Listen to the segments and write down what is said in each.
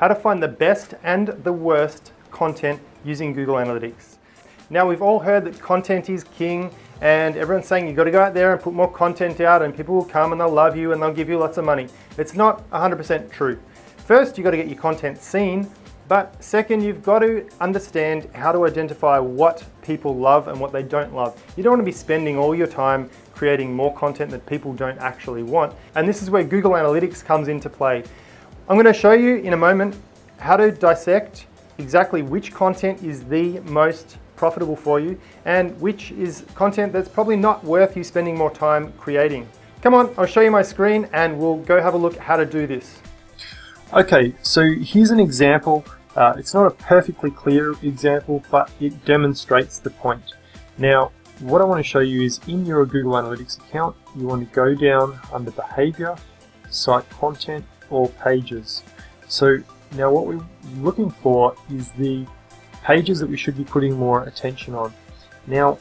how to find the best and the worst content using Google Analytics. Now, we've all heard that content is king, and everyone's saying you've got to go out there and put more content out and people will come and they'll love you and they'll give you lots of money. It's not 100% true. First, you've got to get your content seen, but second, you've got to understand how to identify what people love and what they don't love. You don't want to be spending all your time creating more content that people don't actually want. And this is where Google Analytics comes into play. I'm going to show you in a moment how to dissect exactly which content is the most profitable for you and which is content that's probably not worth you spending more time creating. Come on, I'll show you my screen and we'll go have a look at how to do this. Okay, so here's an example. It's not a perfectly clear example, but it demonstrates the point. Now, what I want to show you is in your Google Analytics account, you want to go down under Behavior, Site Content, or Pages. So now what we're looking for is the pages that we should be putting more attention on. Now,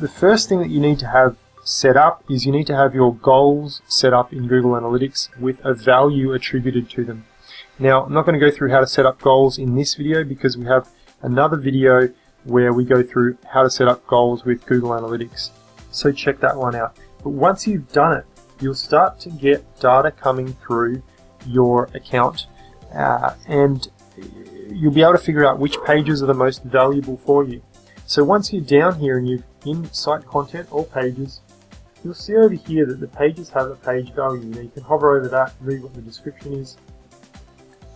the first thing that you need to have set up is you need to have your goals set up in Google Analytics with a value attributed to them. Now, I'm not going to go through how to set up goals in this video because we have another video where we go through how to set up goals with Google Analytics. So check that one out. But once you've done it, you'll start to get data coming through your account and you'll be able to figure out which pages are the most valuable for you. So once you're down here and you're in Site Content or Pages, you'll see over here that the pages have a page value. Now you can hover over that and read what the description is.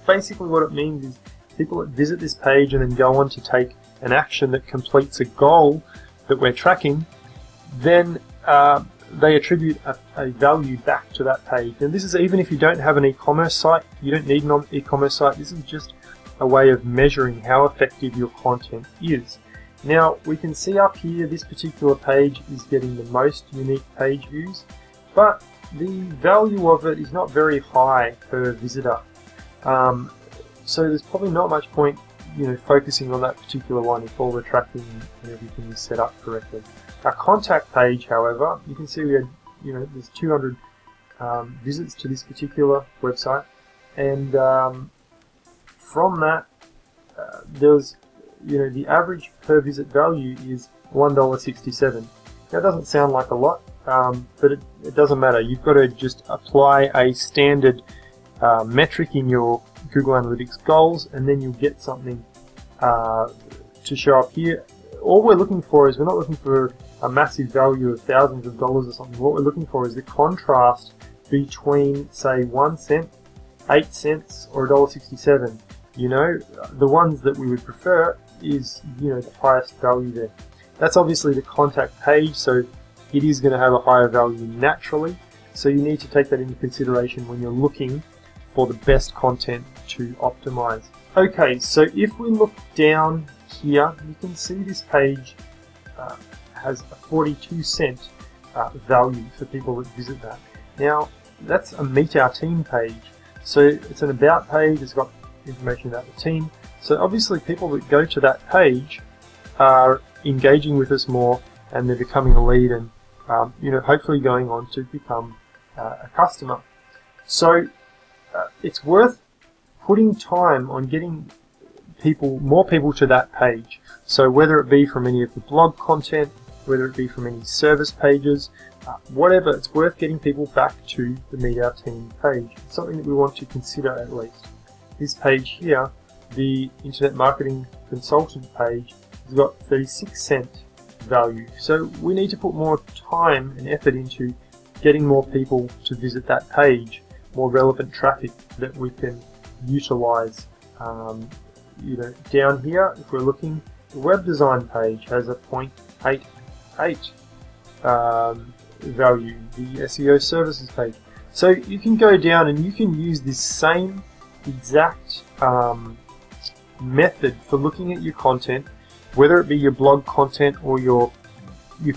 Basically what it means is people that visit this page and then go on to take an action that completes a goal that we're tracking, then they attribute a value back to that page. And this is even if you don't have an e-commerce site, you don't need an e-commerce site, this is just a way of measuring how effective your content is. Now we can see up here this particular page is getting the most unique page views, but the value of it is not very high per visitor. So there's probably not much point focusing on that particular one if all the tracking and everything is set up correctly. Our contact page, however, you can see we had, there's 200 visits to this particular website, and from that, there's, the average per visit value is $1.67. That doesn't sound like a lot, but it doesn't matter. You've got to just apply a standard metric in your Google Analytics goals, and then you'll get something to show up here. All we're looking for is, we're not looking for a massive value of thousands of dollars or something. What we're looking for is the contrast between, say, 1 cent, 8 cents, or $1.67. The ones that we would prefer is, the highest value there. That's obviously the contact page, so it is going to have a higher value naturally. So you need to take that into consideration when you're looking for the best content to optimize. Okay, so if we look down here, you can see this page has a 42-cent value for people that visit that. Now, that's a Meet Our Team page. So it's an About page, it's got information about the team. So obviously people that go to that page are engaging with us more and they're becoming a lead and hopefully going on to become a customer. So it's worth putting time on getting more people to that page. So whether it be from any of the blog content, whether it be from any service pages, whatever, it's worth getting people back to the Meet Our Team page. It's something that we want to consider at least. This page here, the Internet Marketing Consultant page, has got 36-cent value. So we need to put more time and effort into getting more people to visit that page, more relevant traffic that we can utilize. Down here, if we're looking, the web design page has a 0.88 value, the SEO services page. So you can go down and you can use this same exact method for looking at your content, whether it be your blog content or your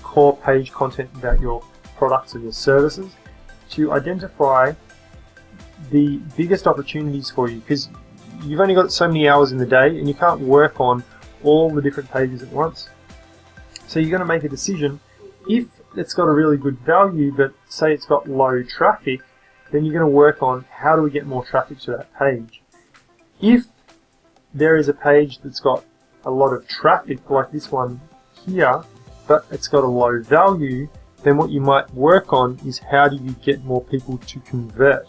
core page content about your products or your services, to identify the biggest opportunities for you, because you've only got so many hours in the day and you can't work on all the different pages at once. So you're going to make a decision. If it's got a really good value, but say it's got low traffic, then you're going to work on how do we get more traffic to that page. If there is a page that's got a lot of traffic, like this one here, but it's got a low value, then what you might work on is how do you get more people to convert.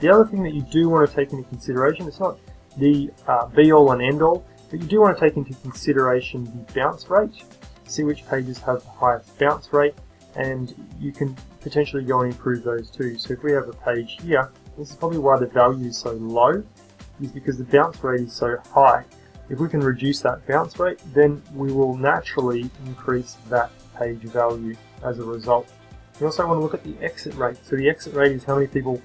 The other thing that you do want to take into consideration, it's not the be-all and end-all, but you do want to take into consideration the bounce rate, see which pages have the highest bounce rate, and you can potentially go and improve those too. So if we have a page here, this is probably why the value is so low, is because the bounce rate is so high. If we can reduce that bounce rate, then we will naturally increase that page value as a result. You also want to look at the exit rate. So the exit rate is how many people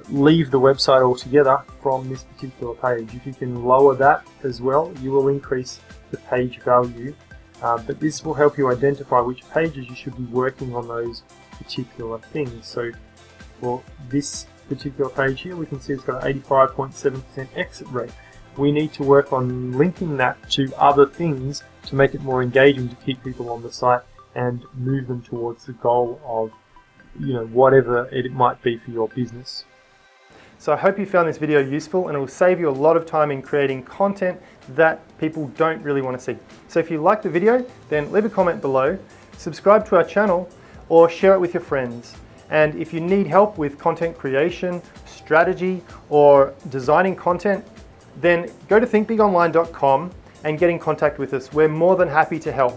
leave the website altogether from this particular page. If you can lower that as well, you will increase the page value, but this will help you identify which pages you should be working on those particular things. So for this particular page here, we can see it's got an 85.7% exit rate. We need to work on linking that to other things to make it more engaging, to keep people on the site and move them towards the goal of, whatever it might be for your business. So I hope you found this video useful, and it will save you a lot of time in creating content that people don't really want to see. So if you liked the video, then leave a comment below, subscribe to our channel, or share it with your friends. And if you need help with content creation, strategy, or designing content, then go to thinkbigonline.com and get in contact with us. We're more than happy to help.